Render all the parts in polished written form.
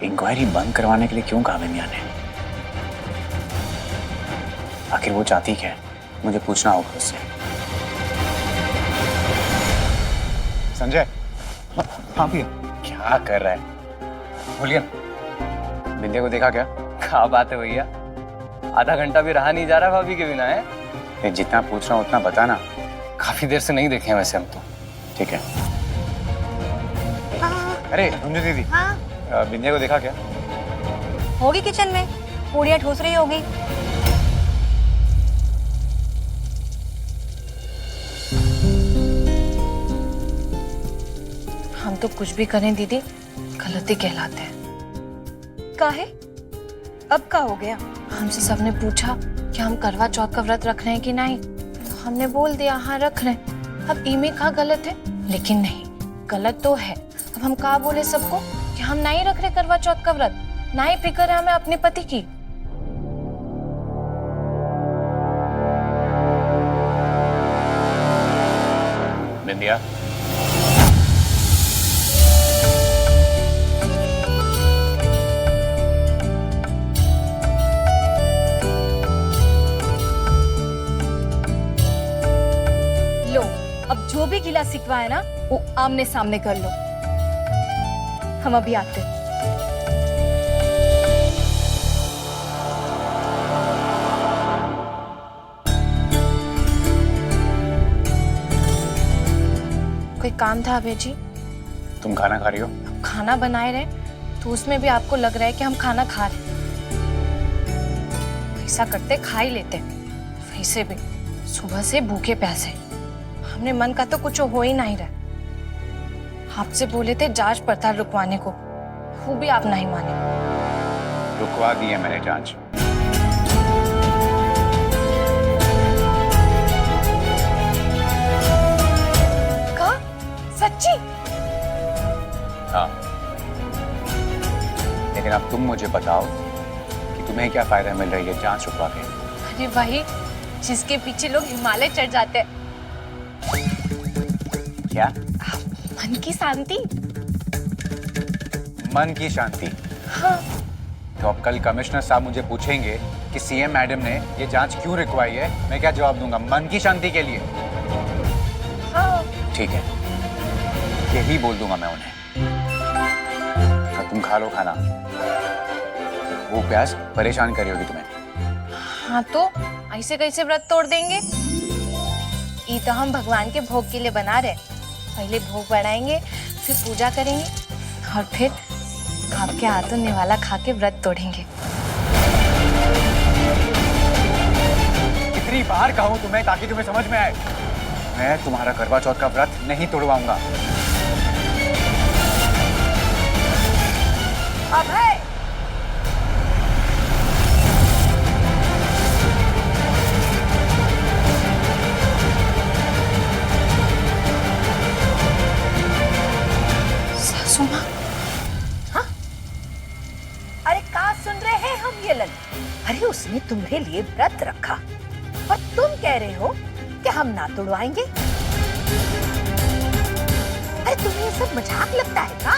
Inquiry बंद करवाने के लिए क्यों कहा बिंदिया ने? आखिर वो चाहती क्या है? मुझे पूछना होगा उससे। संजय। हाँ भैया। क्या कर रहा है? बोलिए। बिंदिया को देखा क्या? क्या बात है भैया, आधा घंटा भी रहा नहीं जा रहा भाभी के बिना है। मैं जितना पूछ रहा हूँ उतना बता ना। काफी देर से नहीं देखे हैं वैसे हम तो। ठीक है। हाँ। अरे रुंजू दीदी। हाँ। बिंदिया को देखा क्या? होगी किचन में, पूड़ियाँ ठूस रही होगी। हम तो कुछ भी करें दीदी, गलती कहलाते हैं। काहे? अब का हो गया? हमसे सबने पूछा कि हम करवा चौथ का व्रत रख रहे हैं कि नहीं, तो हमने बोल दिया हाँ रख रहे हैं। अब इमे का गलत है? लेकिन नहीं, गलत तो है। अब हम कहा बोले सबको कि हम नहीं रख रहे करवा चौथ का व्रत, ना ही फिक्र है हमें अपने पति की। बिंदिया। लो, अब जो भी गिला सिकवा है ना वो आमने सामने कर लो। हम अभी आते हैं। कोई काम था अभय जी? तुम खाना खा रही हो? खाना बनाए रहे तो उसमें भी आपको लग रहा है कि हम खाना खा रहे। ऐसा करते खा ही लेते। वैसे भी सुबह से भूखे प्यासे, हमने मन का तो कुछ हो ही नहीं रहा। आपसे बोले थे जांच पड़ताल रुकवाने को, वो भी आप नहीं माने। रुकवा दी है मैंने जांच। का? सच्ची? हाँ, लेकिन अब तुम मुझे बताओ कि तुम्हें क्या फायदा मिल रही है जांच रुकवा के? अरे भाई, जिसके पीछे लोग हिमालय चढ़ जाते हैं। क्या? मन की शांति। मन की शांति? हाँ। तो अब कल कमिश्नर साहब मुझे पूछेंगे कि सीएम मैडम ने ये जांच क्यों रुकवाई है, मैं क्या जवाब दूंगा? मन की शांति के लिए। हाँ। ठीक है, यही बोल दूंगा मैं उन्हें। अब तुम खा लो खाना, वो प्यास परेशान कर रही होगी तुम्हें। हाँ तो ऐसे कैसे व्रत तोड़ देंगे? ये तो हम भगवान के भोग के लिए बना रहे। पहले भोग बढ़ाएंगे, फिर पूजा करेंगे और फिर आपके हाथों निवाला खा के व्रत तोड़ेंगे। कितनी बार कहूं तुम्हें ताकि तुम्हें समझ में आए? मैं तुम्हारा करवा चौथ का व्रत नहीं तोड़वाऊंगा। अभय! सासू माँ। अरे कहाँ सुन रहे हैं हम ये लल? अरे उसने तुम्हारे लिए व्रत रखा और तुम कह रहे हो कि हम ना तोड़वाएंगे? अरे तुम्हें ये सब मजाक लगता है का?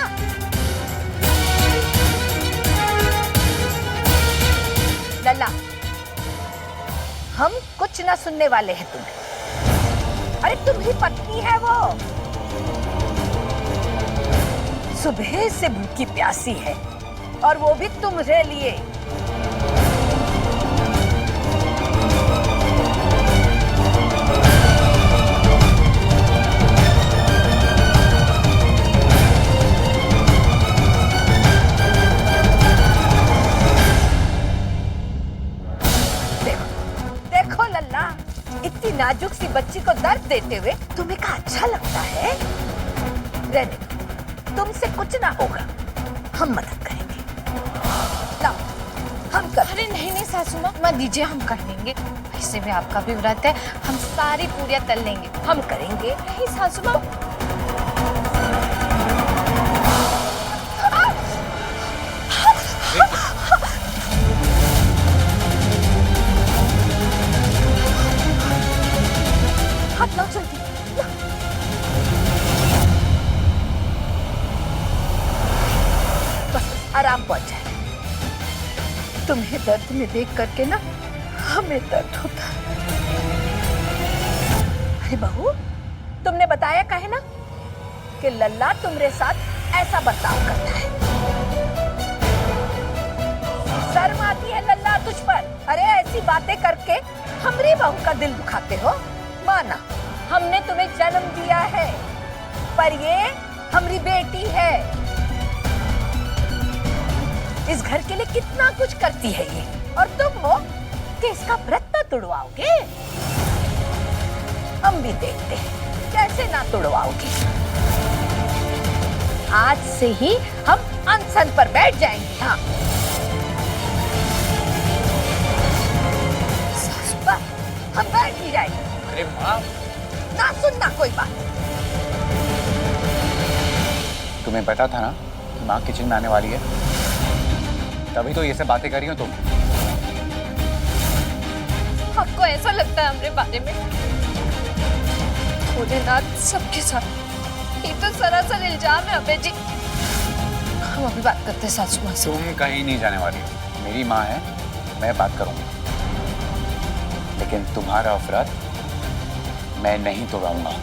लल्ला, हम कुछ ना सुनने वाले हैं तुम्हें। अरे तुम्हारी पत्नी है वो, सुबह से भूखी प्यासी है और वो भी तुम्हारे लिए। देखो लल्ला, इतनी नाजुक सी बच्ची को दर्द देते हुए तुम्हें क्या अच्छा लगता है? रहने दो, तुमसे कुछ ना होगा, हम मदद करेंगे। लाओ, हम कर। अरे नहीं नहीं सासू माँ, मत दीजिए, हम कर लेंगे। ऐसे भी आपका भी व्रत है, हम सारी पूरियां तल लेंगे। हम करेंगे। नहीं सासू माँ। हाथ लाओ जल्दी। बस आराम करो। तुम्हें देख करके ना हमें दर्द होता है। अरे बहू, तुमने बताया कहे ना कि लल्ला तुम्हारे साथ ऐसा बर्ताव करता है। शर्म आती है लल्ला तुझ पर? अरे ऐसी बातें करके हमारी बहू का दिल दुखाते हो। माना हमने तुम्हें जन्म दिया है, पर ये हमारी बेटी है। इस घर के लिए कितना कुछ करती है ये, और तुम हो कि इसका व्रत न तुड़वाओगे। हम भी देखते हैं कैसे ना तुड़वाओगे। आज से ही हम अनशन पर बैठ जाएंगे। हाँ, हम बैठ ही जाएंगे। अरे माँ, ना सुनना कोई बात। तुम्हें पता था ना कि माँ किचन में आने वाली है, तभी तो ये सब बातें कर रही हो तुम। आपको ऐसा लगता है हमारे बारे में? भोलेनाथ सबके साथ ये तो सरासर इल्जाम है अबे जी। हम अभी बात करते हैं सासू माँ से। तुम कहीं नहीं जाने वाली, मेरी माँ है, मैं बात करूंगा, लेकिन तुम्हारा व्रत मैं नहीं तोड़ूंगा।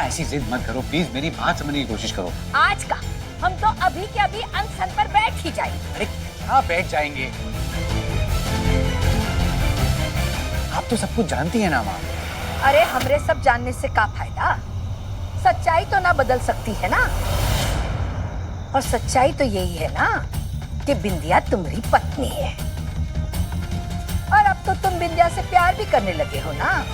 ऐसी जिद मत करो प्लीज, मेरी बात समझने की कोशिश करो। आज का हम तो अभी के अभी अनशन पर बैठ ही जाएंगे। अरे क्या बैठ जाएंगे? आप तो सब कुछ जानती है ना माँ। अरे हमरे सब जानने से क्या फायदा? सच्चाई तो ना बदल सकती है ना, और सच्चाई तो यही है ना कि बिंदिया तुम्हारी पत्नी है, और अब तो तुम बिंदिया से प्यार भी करने लगे हो ना।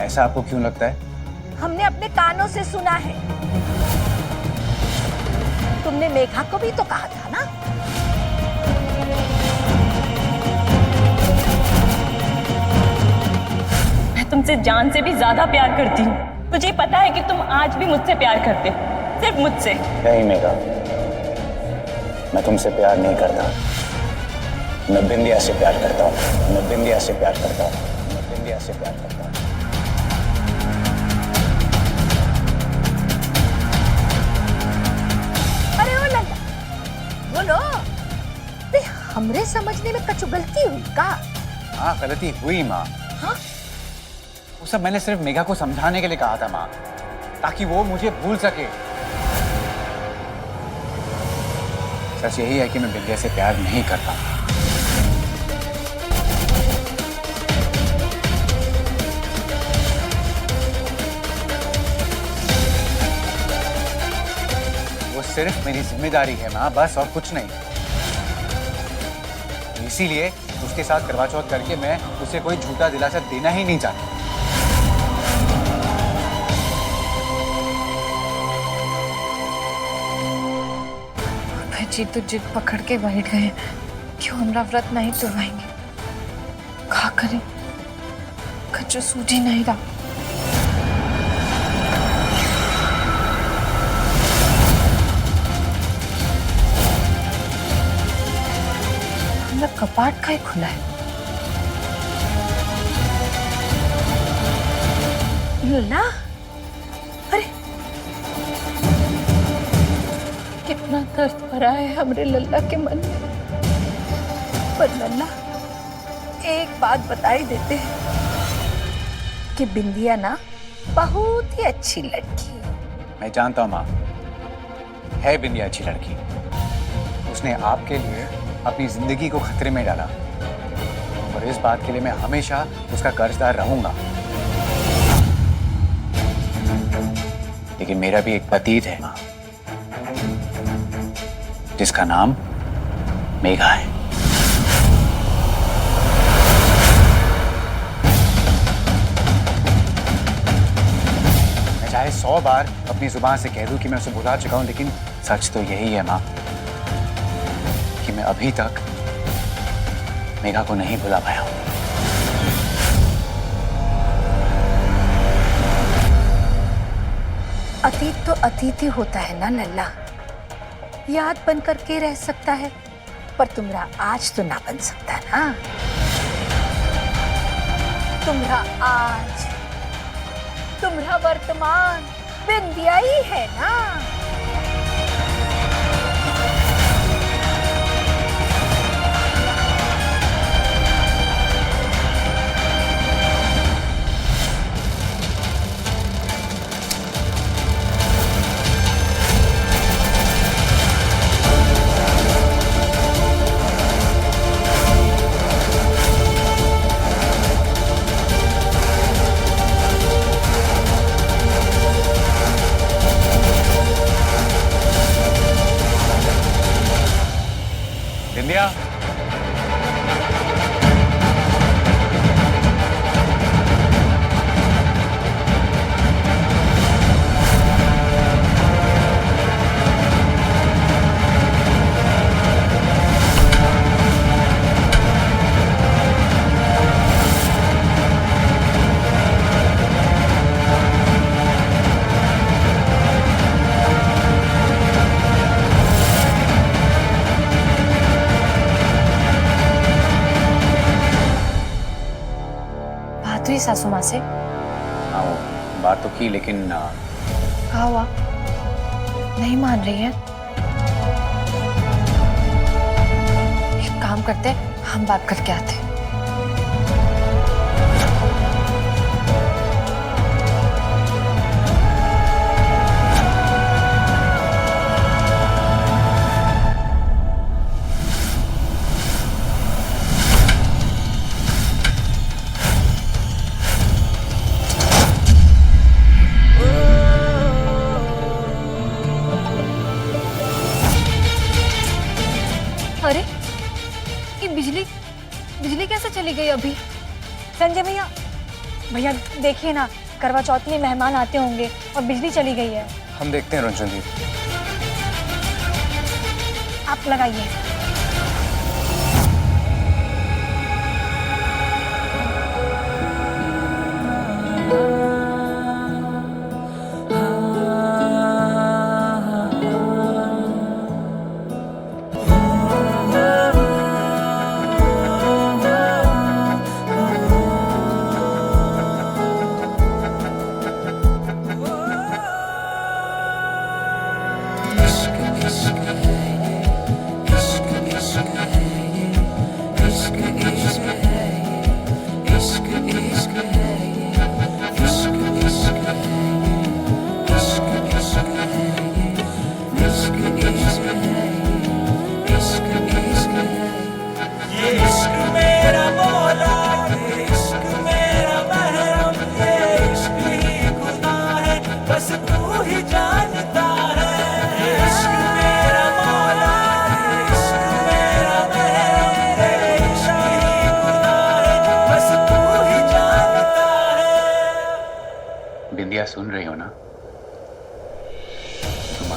ऐसा आपको क्यों लगता है? हमने अपने कानों से सुना है। तुमने मेघा को भी तो कहा था ना। मैं तुमसे जान से भी ज्यादा प्यार करती हूँ। मुझे पता है कि तुम आज भी मुझसे प्यार करते हो, सिर्फ मुझसे। नहीं मेघा, मैं तुमसे प्यार नहीं करता। मैं बिंदिया से प्यार करता हूँ। मैं बिंदिया से प्यार करता हूँ। मैं बिंदिया से प्यार करता हूँ। बोलो, हमरे समझने में कछु गलती हुई का? हाँ गलती हुई माँ। हाँ? वो सब मैंने सिर्फ मेघा को समझाने के लिए कहा था माँ, ताकि वो मुझे भूल सके। सच यही है कि मैं बिंदिया से प्यार नहीं करता। वो सिर्फ मेरी जिम्मेदारी है माँ, बस और कुछ नहीं। इसीलिए उसके साथ करवा चौथ करके मैं उसे कोई झूठा दिलासा देना ही नहीं चाहता। जी तो जिद पकड़ के बैठ गए क्यों हमरा व्रत नहीं तुड़वाएंगे। क्या करें, कुछ सूझ ही नहीं रहा। हमरा कपाट का ही खुला है। लल्ला, अरे कितना दर्द भरा है हमरे लल्ला के मन में। पर लल्ला एक बात बता ही देते हैं कि बिंदिया ना बहुत ही अच्छी लड़की है। मैं जानता हूँ माँ, है बिंदिया अच्छी लड़की। उसने आपके लिए अपनी जिंदगी को खतरे में डाला और इस बात के लिए मैं हमेशा उसका कर्जदार रहूंगा। लेकिन मेरा भी एक पतित है माँ, जिसका नाम मेघा है। मैं चाहे 100 बार अपनी जुबान से कह दूं कि मैं उसे भुला चुका हूं, लेकिन सच तो यही है माँ कि मैं अभी तक मेघा को नहीं भुला पाया हूं। अतीत तो अतीत ही होता है ना लल्ला, याद बन करके रह सकता है, पर तुम्हारा आज तो ना बन सकता ना। तुम्हारा आज, तुम्हारा वर्तमान बिंदिया ही है ना। बिंदिया, बात हुई सासू माँ से? हाँ वो बात तो की, लेकिन क्या हुआ? नहीं मान रही है? एक काम करते हैं, हम बात करके आते हैं। अरे ये बिजली कैसे चली गई अभी? संजय भैया, भैया देखिए ना, करवा चौथ में मेहमान आते होंगे और बिजली चली गई है। हम देखते हैं रंजन जी। आप लगाइए। बिंदिया सुन रही हो ना?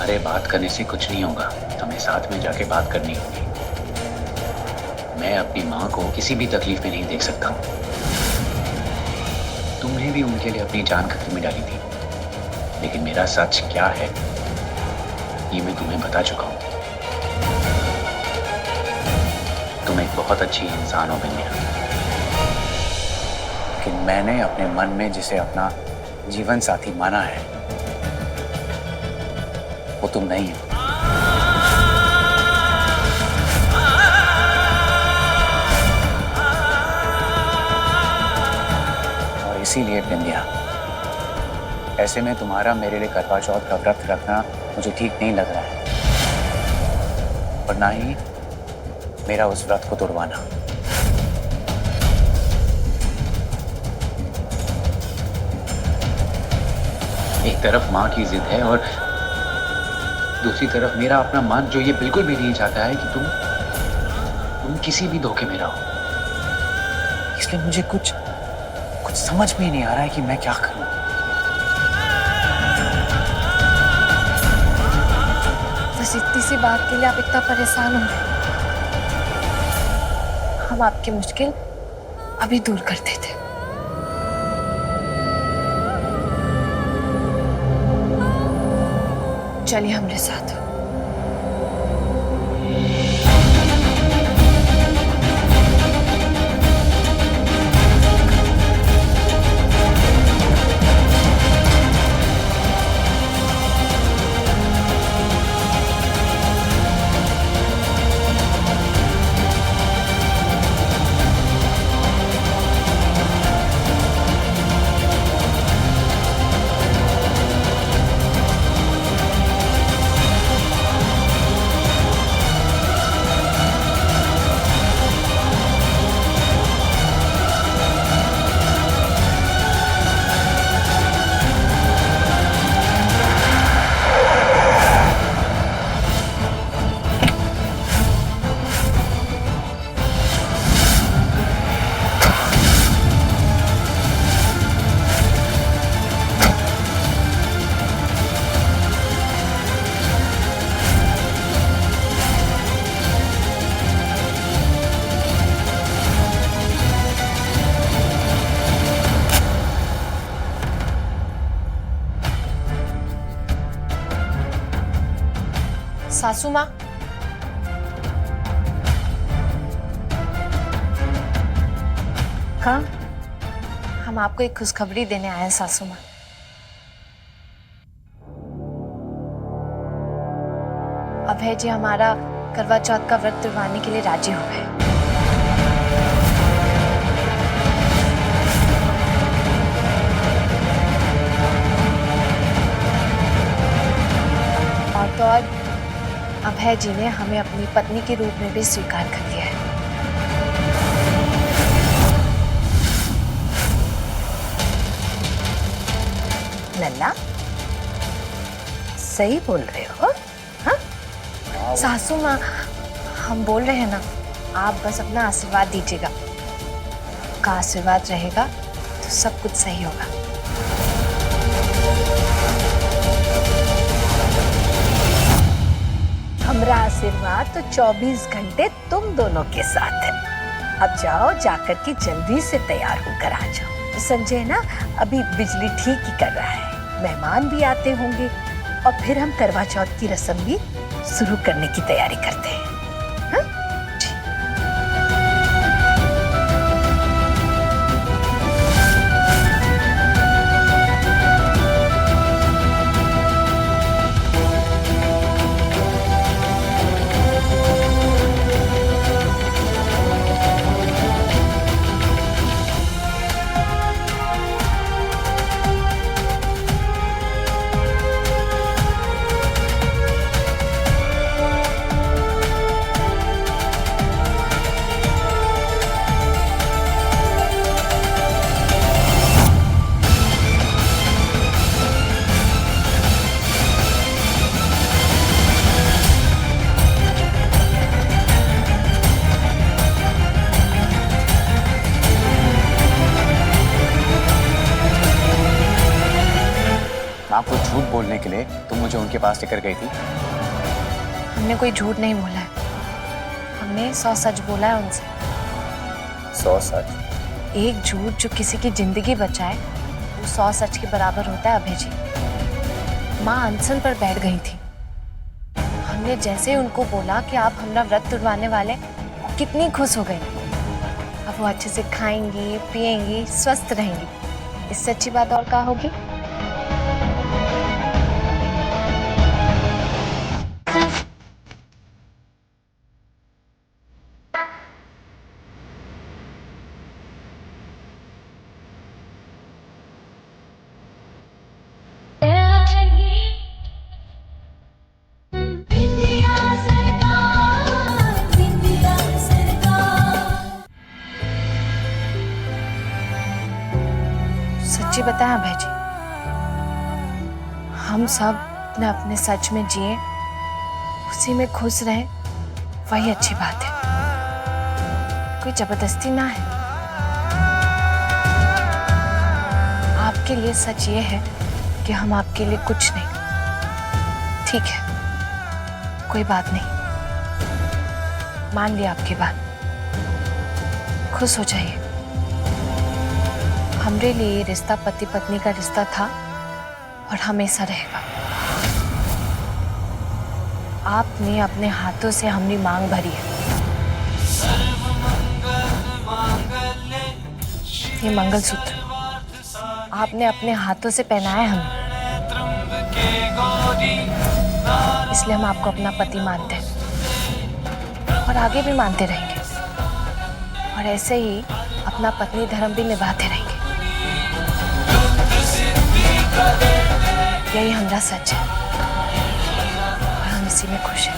तुम्हारे बात करने से कुछ नहीं होगा, हमें साथ में जाके बात करनी होगी। मैं अपनी माँ को किसी भी तकलीफ में नहीं देख सकता हूँ। तुमने भी उनके लिए अपनी जान खतरे में डाली थी, लेकिन मेरा सच क्या है ये मैं तुम्हें बता चुका हूँ। तुम एक बहुत अच्छी इंसान हो बिंदिया, लेकिन मैंने अपने मन में जिसे अपना जीवन साथी माना है वो तुम नहीं हो। और इसीलिए बिंदिया, ऐसे में तुम्हारा मेरे लिए करवा चौथ का व्रत रखना मुझे ठीक नहीं लग रहा है, और ना ही मेरा उस व्रत को तोड़वाना। एक तरफ माँ की जिद है और दूसरी तरफ मेरा अपना मन जो ये बिल्कुल भी नहीं चाहता है कि तुम किसी भी धोखे में रहो। इसलिए मुझे कुछ समझ में ही नहीं आ रहा है कि मैं क्या करूं। बस इतनी सी बात के लिए आप इतना परेशान हो रहे हैं। हम आपकी मुश्किल अभी दूर कर देते। चलिए हमारे साथ। सासू माँ, हाँ, हम आपको एक खुशखबरी देने आए हैं सासू माँ। अभय जी हमारा करवा चौथ का व्रत तुड़वाने के लिए राजी हो गए। और तो और अभय जी ने हमें अपनी पत्नी के रूप में भी स्वीकार कर लिया है। लल्ला, सही बोल रहे हो? हाँ? सासू माँ, हम बोल रहे हैं ना, आप बस अपना आशीर्वाद दीजिएगा। आपका आशीर्वाद रहेगा तो सब कुछ सही होगा। हमारा आशीर्वाद तो 24 घंटे तुम दोनों के साथ है। अब जाओ, जाकर के जल्दी से तैयार होकर आ जाओ। संजय ना अभी बिजली ठीक ही कर रहा है, मेहमान भी आते होंगे और फिर हम करवा चौथ की रस्म भी शुरू करने की तैयारी करते हैं। हाँ? बोलने के लिए तुम मुझे उनके पास लेकर गई थी? हमने कोई झूठ नहीं बोला है, हमने 100 सच बोला है उनसे। 100 सच? एक झूठ जो किसी की जिंदगी बचाए वो 100 सच के बराबर होता है अभय जी। माँ अनशन पर बैठ गई थी, हमने जैसे ही उनको बोला कि आप हमारा व्रत तुड़वाने वाले, कितनी खुश हो गई। अब वो अच्छे से खाएंगी, पिएंगी, स्वस्थ रहेंगी। इससे अच्छी बात और क्या होगी? सच्ची बताएं अभय जी, हम सब अपने अपने सच में जिए, उसी में खुश रहे, वही अच्छी बात है। कोई जबरदस्ती ना है। आपके लिए सच ये है कि हम आपके लिए कुछ नहीं। ठीक है, कोई बात नहीं, मान लिया आपकी बात। खुश हो जाइए। हमरे लिए ये रिश्ता पति पत्नी का रिश्ता था और हमेशा रहेगा। आपने अपने हाथों से हमारी मांग भरी है। ये मंगलसूत्र आपने अपने हाथों से पहनाया हमें, इसलिए हम आपको अपना पति मानते हैं और आगे भी मानते रहेंगे, और ऐसे ही अपना पत्नी धर्म भी निभाते रहेंगे। यही हमारा सच है और हम इसी में खुश हैं।